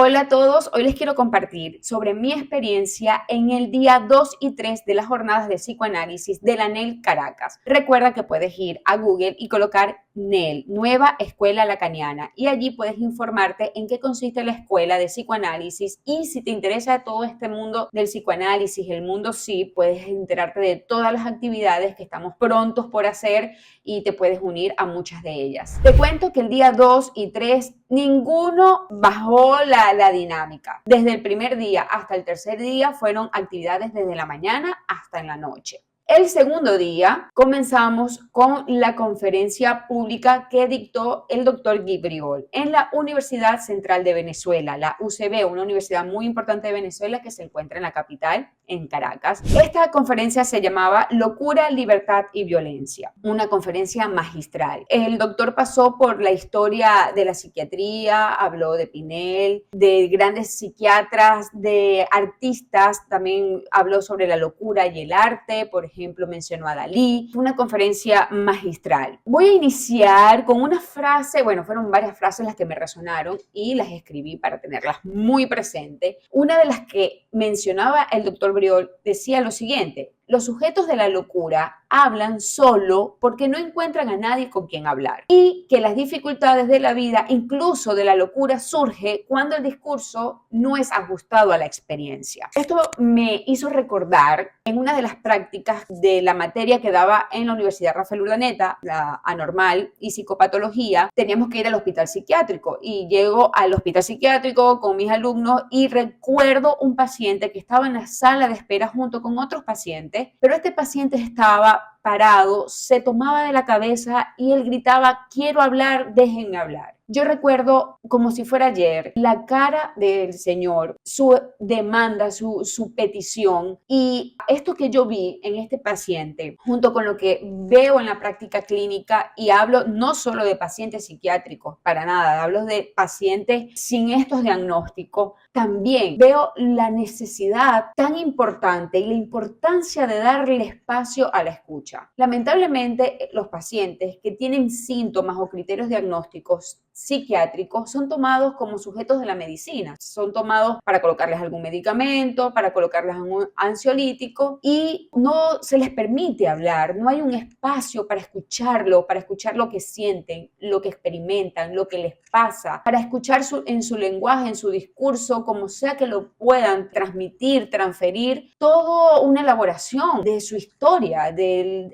Hola a todos, hoy les quiero compartir sobre mi experiencia en el día 2 y 3 de las jornadas de psicoanálisis de la NEL Caracas. Recuerda que puedes ir a Google y colocar NEL, Nueva Escuela Lacaniana, y allí puedes informarte en qué consiste la escuela de psicoanálisis y si te interesa todo este mundo del psicoanálisis, el mundo sí, puedes enterarte de todas las actividades que estamos prontos por hacer y te puedes unir a muchas de ellas. Te cuento que el día 2 y 3 ninguno bajó la dinámica. Desde el primer día hasta el tercer día fueron actividades desde la mañana hasta en la noche. El segundo día comenzamos con la conferencia pública que dictó el doctor Gibriol en la Universidad Central de Venezuela, la UCB, una universidad muy importante de Venezuela que se encuentra en la capital, en Caracas. Esta conferencia se llamaba Locura, Libertad y Violencia, una conferencia magistral. El doctor pasó por la historia de la psiquiatría, habló de Pinel, de grandes psiquiatras, de artistas, también habló sobre la locura y el arte, por ejemplo, mencionó a Dalí. Fue una conferencia magistral. Voy a iniciar con una frase, bueno, fueron varias frases las que me resonaron y las escribí para tenerlas muy presentes. Una de las que mencionaba el doctor Briol decía lo siguiente: los sujetos de la locura hablan solo porque no encuentran a nadie con quien hablar y que las dificultades de la vida, incluso de la locura, surge cuando el discurso no es ajustado a la experiencia. Esto me hizo recordar en una de las prácticas de la materia que daba en la Universidad Rafael Urdaneta, la anormal y psicopatología, teníamos que ir al hospital psiquiátrico y llego al hospital psiquiátrico con mis alumnos y recuerdo un paciente que estaba en la sala de espera junto con otros pacientes, pero este paciente estaba parado, se tomaba de la cabeza y él gritaba: quiero hablar, déjenme hablar. Yo recuerdo como si fuera ayer la cara del señor, su demanda, su petición, y esto que yo vi en este paciente, junto con lo que veo en la práctica clínica, y hablo no solo de pacientes psiquiátricos, para nada, hablo de pacientes sin estos diagnósticos, también veo la necesidad tan importante y la importancia de darle espacio a la escucha. Lamentablemente, los pacientes que tienen síntomas o criterios diagnósticos psiquiátricos son tomados como sujetos de la medicina, son tomados para colocarles algún medicamento, para colocarles algún ansiolítico y no se les permite hablar, no hay un espacio para escucharlo, para escuchar lo que sienten, lo que experimentan, lo que les pasa, para escuchar en su lenguaje, en su discurso, como sea que lo puedan transmitir, transferir, toda una elaboración de su historia,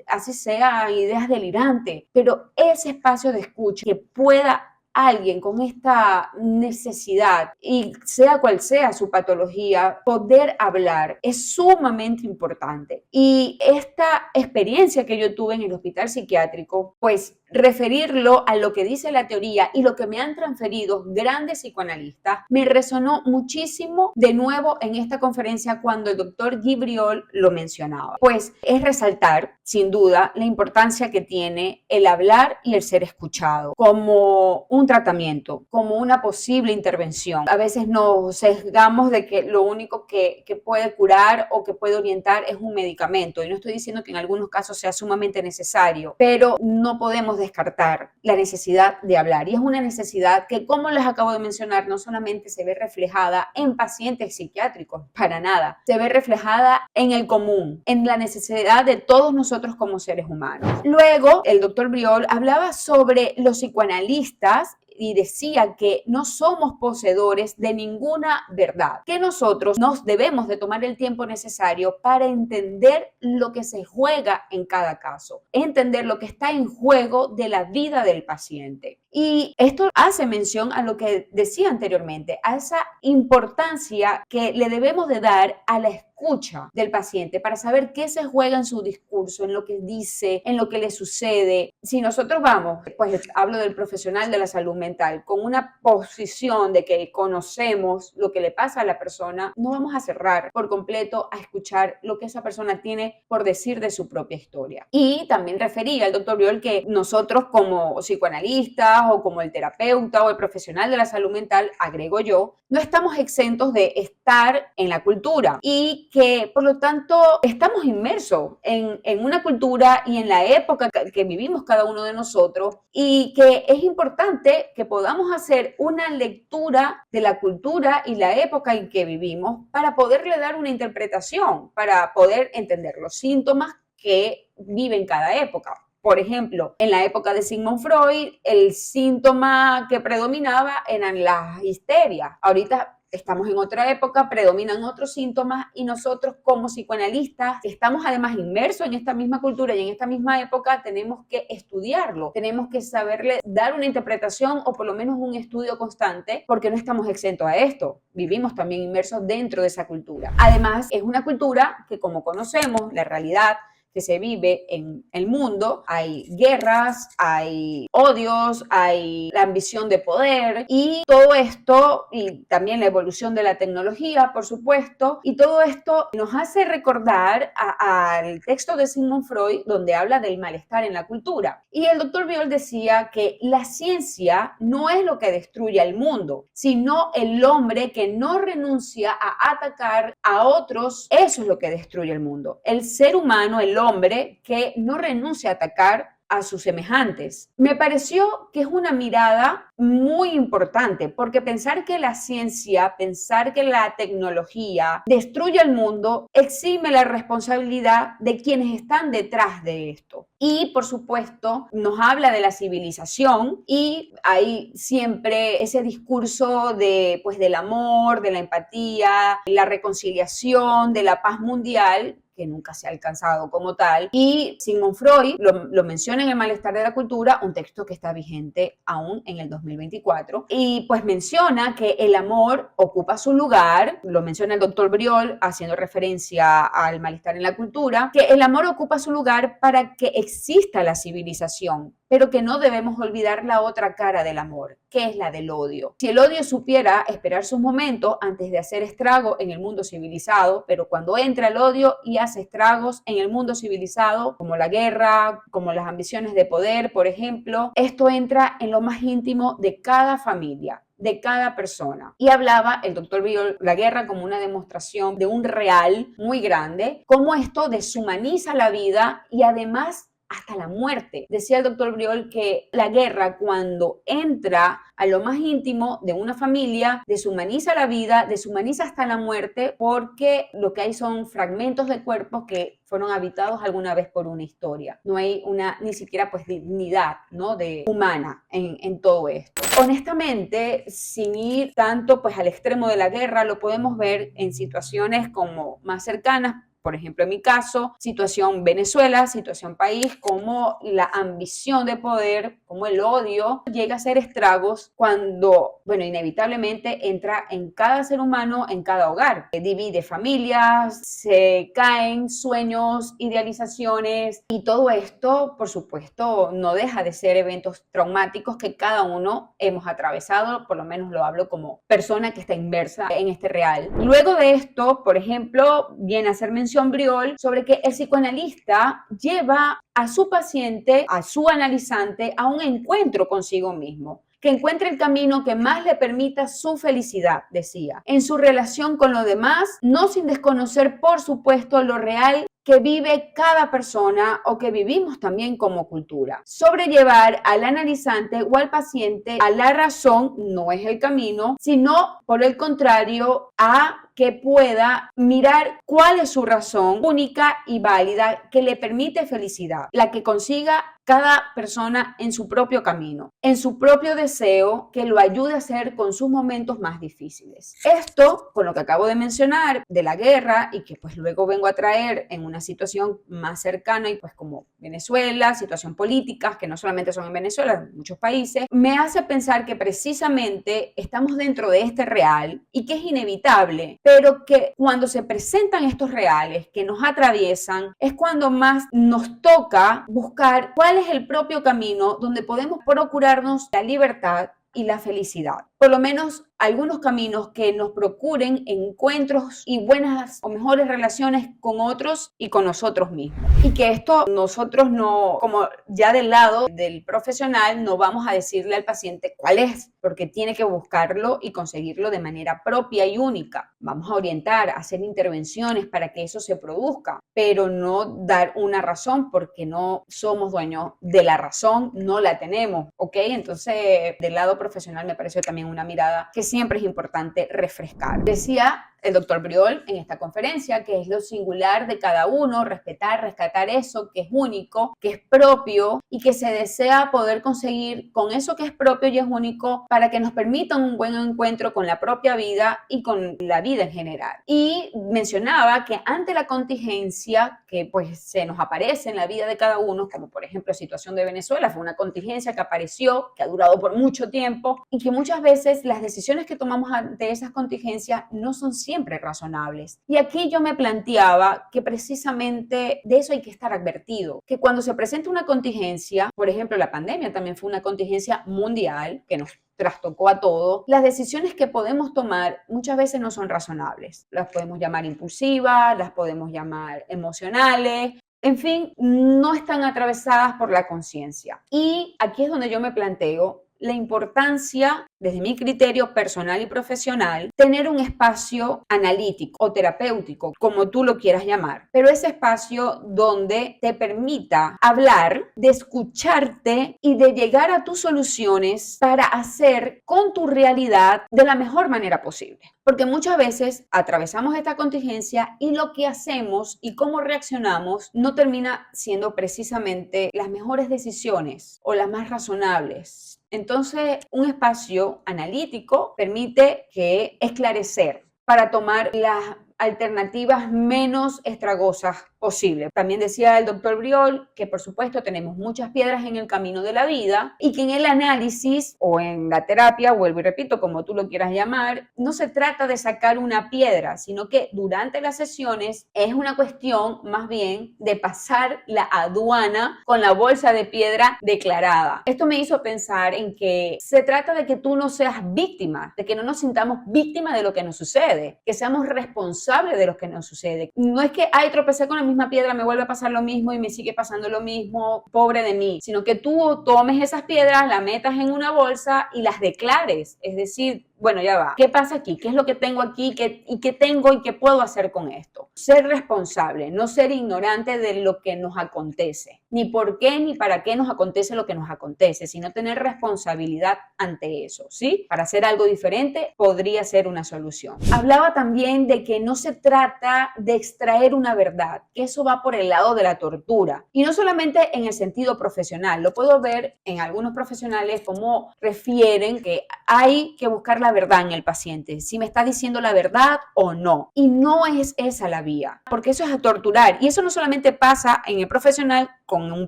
así sean ideas delirantes, pero ese espacio de escucha que pueda alguien con esta necesidad, y sea cual sea su patología, poder hablar es sumamente importante. Y esta experiencia que yo tuve en el hospital psiquiátrico, pues referirlo a lo que dice la teoría y lo que me han transferido grandes psicoanalistas, me resonó muchísimo de nuevo en esta conferencia cuando el doctor Gibriol lo mencionaba. Pues es resaltar, sin duda, la importancia que tiene el hablar y el ser escuchado como un tratamiento, como una posible intervención. A veces nos sesgamos de que lo único que puede curar o que puede orientar es un medicamento, y no estoy diciendo que en algunos casos sea sumamente necesario, pero no podemos descartar la necesidad de hablar, y es una necesidad que, como les acabo de mencionar, no solamente se ve reflejada en pacientes psiquiátricos, para nada, se ve reflejada en el común, en la necesidad de todos nosotros como seres humanos. Luego, el doctor Briol hablaba sobre los psicoanalistas y decía que no somos poseedores de ninguna verdad, que nosotros nos debemos de tomar el tiempo necesario para entender lo que se juega en cada caso, entender lo que está en juego de la vida del paciente. Y esto hace mención a lo que decía anteriormente, a esa importancia que le debemos de dar a la escucha del paciente para saber qué se juega en su discurso, en lo que dice, en lo que le sucede. Si nosotros vamos, pues hablo del profesional de la salud mental, con una posición de que conocemos lo que le pasa a la persona, no vamos a cerrar por completo a escuchar lo que esa persona tiene por decir de su propia historia. Y también refería al doctor Briol que nosotros como psicoanalistas psicólogas o como el terapeuta o el profesional de la salud mental, agrego yo, no estamos exentos de estar en la cultura y que por lo tanto estamos inmersos en una cultura y en la época que vivimos cada uno de nosotros, y que es importante que podamos hacer una lectura de la cultura y la época en que vivimos para poderle dar una interpretación, para poder entender los síntomas que viven cada época. Por ejemplo, en la época de Sigmund Freud, el síntoma que predominaba eran las histerias. Ahorita estamos en otra época, predominan otros síntomas, y nosotros como psicoanalistas estamos además inmersos en esta misma cultura y en esta misma época, tenemos que estudiarlo, tenemos que saberle dar una interpretación o por lo menos un estudio constante, porque no estamos exentos a esto, vivimos también inmersos dentro de esa cultura. Además, es una cultura que, como conocemos, la realidad que se vive en el mundo, hay guerras, hay odios, hay la ambición de poder, y todo esto, y también la evolución de la tecnología, por supuesto, y todo esto nos hace recordar al texto de Sigmund Freud, donde habla del malestar en la cultura. Y el doctor Briol decía que la ciencia no es lo que destruye al mundo, sino el hombre que no renuncia a atacar a otros. Eso es lo que destruye el mundo. El ser humano, el hombre que no renuncia a atacar a sus semejantes. Me pareció que es una mirada muy importante, porque pensar que la ciencia, pensar que la tecnología destruye el mundo, exime la responsabilidad de quienes están detrás de esto. Y, por supuesto, nos habla de la civilización, y hay siempre ese discurso de, pues, del amor, de la empatía, la reconciliación, de la paz mundial, que nunca se ha alcanzado como tal. Y Sigmund Freud lo menciona en El malestar de la cultura, un texto que está vigente aún en el 2024, y pues menciona que el amor ocupa su lugar, lo menciona el doctor Briol haciendo referencia al malestar en la cultura, que el amor ocupa su lugar para que exista la civilización, pero que no debemos olvidar la otra cara del amor, que es la del odio. Si el odio supiera esperar sus momentos antes de hacer estrago en el mundo civilizado, pero cuando entra el odio y hace estragos en el mundo civilizado, como la guerra, como las ambiciones de poder, por ejemplo, esto entra en lo más íntimo de cada familia, de cada persona. Y hablaba el doctor Briol la guerra como una demostración de un real muy grande, cómo esto deshumaniza la vida y además hasta la muerte. Decía el doctor Briol que la guerra, cuando entra a lo más íntimo de una familia, deshumaniza la vida, deshumaniza hasta la muerte, porque lo que hay son fragmentos de cuerpos que fueron habitados alguna vez por una historia. No hay ni siquiera pues dignidad, ¿no?, de humana en todo esto. Honestamente, sin ir tanto pues al extremo de la guerra, lo podemos ver en situaciones como más cercanas. Por ejemplo, en mi caso, situación Venezuela, situación país, como la ambición de poder, como el odio llega a hacer estragos cuando, bueno, inevitablemente entra en cada ser humano, en cada hogar. Divide familias, se caen sueños, idealizaciones, y todo esto, por supuesto, no deja de ser eventos traumáticos que cada uno hemos atravesado, por lo menos lo hablo como persona que está inmersa en este real. Luego de esto, por ejemplo, viene a hacer mención Briol sobre que el psicoanalista lleva a su paciente, a su analizante, a un encuentro consigo mismo, que encuentre el camino que más le permita su felicidad, decía, en su relación con los demás, no sin desconocer, por supuesto, lo real que vive cada persona o que vivimos también como cultura. Sobrellevar al analizante o al paciente a la razón no es el camino, sino por el contrario a que pueda mirar cuál es su razón única y válida que le permite felicidad, la que consiga cada persona en su propio camino, en su propio deseo que lo ayude a hacer con sus momentos más difíciles. Esto, con lo que acabo de mencionar de la guerra y que pues luego vengo a traer en una situación más cercana y pues como Venezuela, situación política, que no solamente son en Venezuela, en muchos países, me hace pensar que precisamente estamos dentro de este real y que es inevitable, pero que cuando se presentan estos reales que nos atraviesan es cuando más nos toca buscar cuál es el propio camino donde podemos procurarnos la libertad y la felicidad. Por lo menos algunos caminos que nos procuren encuentros y buenas o mejores relaciones con otros y con nosotros mismos. Y que esto nosotros no, como ya del lado del profesional, no vamos a decirle al paciente cuál es, porque tiene que buscarlo y conseguirlo de manera propia y única. Vamos a orientar, a hacer intervenciones para que eso se produzca, pero no dar una razón porque no somos dueños de la razón, no la tenemos, ¿ok? Entonces, del lado profesional me pareció también una mirada que siempre es importante refrescar. Decía el doctor Briol en esta conferencia que es lo singular de cada uno, respetar, rescatar eso que es único, que es propio y que se desea poder conseguir con eso que es propio y es único para que nos permitan un buen encuentro con la propia vida y con la vida en general. Y mencionaba que ante la contingencia que pues se nos aparece en la vida de cada uno, como por ejemplo la situación de Venezuela, fue una contingencia que apareció, que ha durado por mucho tiempo y que muchas veces las decisiones que tomamos ante esas contingencias no son siempre razonables. Y aquí yo me planteaba que precisamente de eso hay que estar advertido, que cuando se presenta una contingencia, por ejemplo la pandemia también fue una contingencia mundial que nos trastocó a todos, las decisiones que podemos tomar muchas veces no son razonables. Las podemos llamar impulsivas, las podemos llamar emocionales, en fin, no están atravesadas por la conciencia. Y aquí es donde yo me planteo la importancia, desde mi criterio personal y profesional, tener un espacio analítico o terapéutico, como tú lo quieras llamar, pero ese espacio donde te permita hablar, de escucharte y de llegar a tus soluciones para hacer con tu realidad de la mejor manera posible. Porque muchas veces atravesamos esta contingencia y lo que hacemos y cómo reaccionamos no termina siendo precisamente las mejores decisiones o las más razonables. Entonces, un espacio analítico permite que esclarecer para tomar las alternativas menos estragosas posible. También decía el doctor Briol que por supuesto tenemos muchas piedras en el camino de la vida y que en el análisis o en la terapia, vuelvo y repito, como tú lo quieras llamar, no se trata de sacar una piedra, sino que durante las sesiones es una cuestión más bien de pasar la aduana con la bolsa de piedra declarada. Esto me hizo pensar en que se trata de que tú no seas víctima, de que no nos sintamos víctimas de lo que nos sucede, que seamos responsables de lo que nos sucede. No es que, ay, tropecé con la misma piedra, me vuelve a pasar lo mismo y me sigue pasando lo mismo, pobre de mí, sino que tú tomes esas piedras, las metas en una bolsa y las declares, es decir, bueno, ya va, ¿qué pasa aquí? ¿Qué es lo que tengo aquí? ¿Qué tengo y qué puedo hacer con esto? Ser responsable, no ser ignorante de lo que nos acontece, ni por qué ni para qué nos acontece lo que nos acontece, sino tener responsabilidad ante eso, ¿sí? Para hacer algo diferente podría ser una solución. Hablaba también de que no se trata de extraer una verdad, que eso va por el lado de la tortura, y no solamente en el sentido profesional, lo puedo ver en algunos profesionales como refieren que hay que buscar la verdad en el paciente, si me está diciendo la verdad o no. Y no es esa la vía, porque eso es a torturar. Y eso no solamente pasa en el profesional con un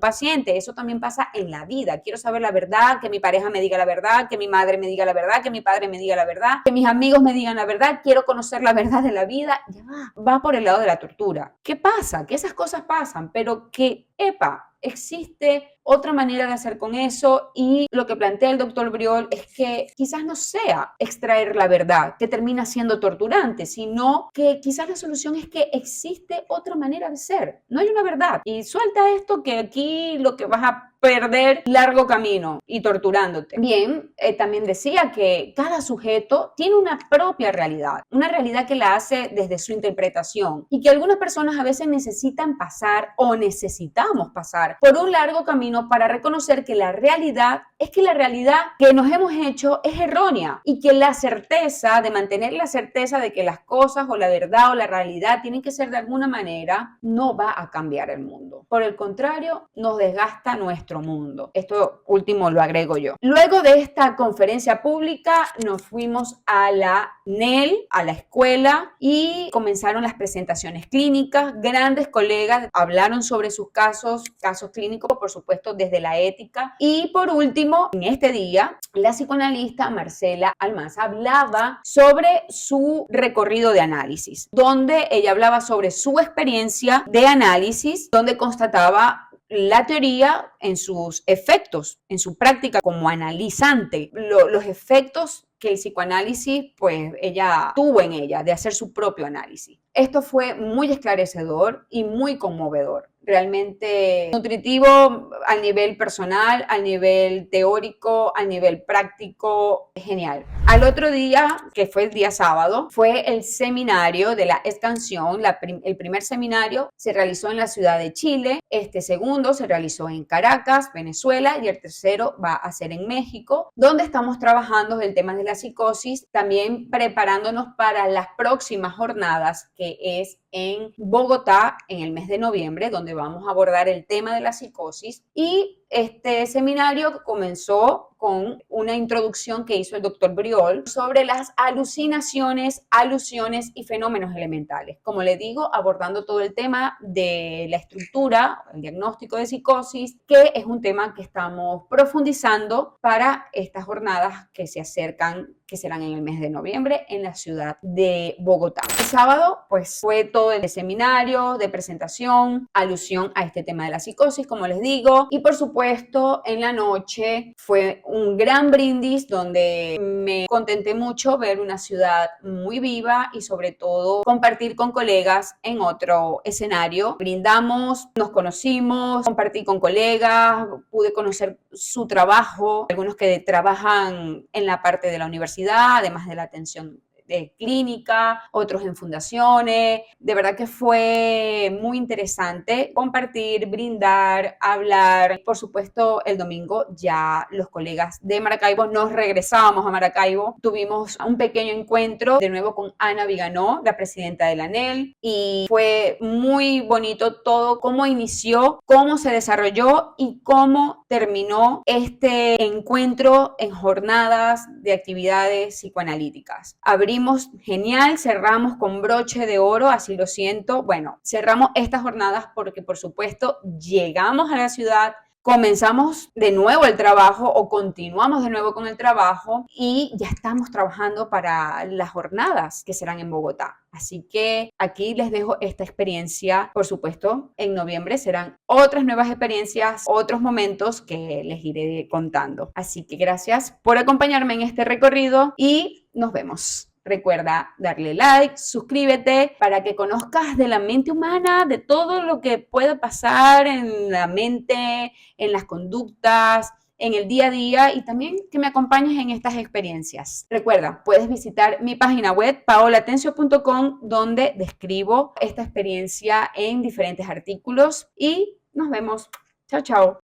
paciente, eso también pasa en la vida. Quiero saber la verdad, que mi pareja me diga la verdad, que mi madre me diga la verdad, que mi padre me diga la verdad, que mis amigos me digan la verdad, quiero conocer la verdad de la vida. Ya va por el lado de la tortura. ¿Qué pasa? Que esas cosas pasan, pero que, existe otra manera de hacer con eso y lo que plantea el doctor Briol es que quizás no sea extraer la verdad, que termina siendo torturante, sino que quizás la solución es que existe otra manera de ser. No hay una verdad. Y suelta esto que aquí lo que vas a perder largo camino y torturándote. Bien, también decía que cada sujeto tiene una propia realidad, una realidad que la hace desde su interpretación y que algunas personas a veces necesitan pasar o necesitamos pasar por un largo camino para reconocer que la realidad es que la realidad que nos hemos hecho es errónea y que la certeza de mantener la certeza de que las cosas o la verdad o la realidad tienen que ser de alguna manera no va a cambiar el mundo. Por el contrario, nos desgasta nuestro mundo. Esto último lo agrego yo. Luego de esta conferencia pública nos fuimos a la NEL, a la escuela y comenzaron las presentaciones clínicas. Grandes colegas hablaron sobre sus casos clínicos, por supuesto, desde la ética. Y por último, en este día, la psicoanalista Marcela Almanza hablaba sobre su recorrido de análisis, donde ella hablaba sobre su experiencia de análisis, donde constataba la teoría en sus efectos, en su práctica como analizante, los efectos que el psicoanálisis, pues ella tuvo en ella, de hacer su propio análisis. Esto fue muy esclarecedor y muy conmovedor. Realmente nutritivo al nivel personal, al nivel teórico, al nivel práctico, genial. Al otro día, que fue el día sábado, fue el seminario de la excansión. El primer seminario se realizó en la ciudad de Chile, este segundo se realizó en Caracas, Venezuela, y el tercero va a ser en México, donde estamos trabajando el tema de la psicosis, también preparándonos para las próximas jornadas, que es en Bogotá en el mes de noviembre, donde vamos a abordar el tema de la psicosis. Y este seminario comenzó con una introducción que hizo el doctor Briol sobre las alucinaciones, alusiones y fenómenos elementales. Como le digo, abordando todo el tema de la estructura, el diagnóstico de psicosis, que es un tema que estamos profundizando para estas jornadas que se acercan, que serán en el mes de noviembre en la ciudad de Bogotá. El sábado, pues, fue todo el seminario de presentación, alusión a este tema de la psicosis, como les digo, y por supuesto, en la noche fue un gran brindis donde me contenté mucho ver una ciudad muy viva y sobre todo compartir con colegas en otro escenario. Brindamos, nos conocimos, compartí con colegas, pude conocer su trabajo, algunos que trabajan en la parte de la universidad, además de la atención de clínica, otros en fundaciones. De verdad que fue muy interesante compartir, brindar, hablar. Por supuesto, el domingo ya los colegas de Maracaibo nos regresábamos a Maracaibo. Tuvimos un pequeño encuentro de nuevo con Ana Viganó, la presidenta de la ANEL, y fue muy bonito todo, cómo inició, cómo se desarrolló y cómo terminó este encuentro en jornadas de actividades psicoanalíticas. Abrimos genial, cerramos con broche de oro, así lo siento. Bueno, cerramos estas jornadas porque, por supuesto, llegamos a la ciudad, comenzamos de nuevo el trabajo o continuamos de nuevo con el trabajo y ya estamos trabajando para las jornadas que serán en Bogotá. Así que aquí les dejo esta experiencia. Por supuesto, en noviembre serán otras nuevas experiencias, otros momentos que les iré contando. Así que gracias por acompañarme en este recorrido y nos vemos. Recuerda darle like, suscríbete para que conozcas de la mente humana, de todo lo que puede pasar en la mente, en las conductas, en el día a día y también que me acompañes en estas experiencias. Recuerda, puedes visitar mi página web paolatencio.com donde describo esta experiencia en diferentes artículos y nos vemos. Chao, chao.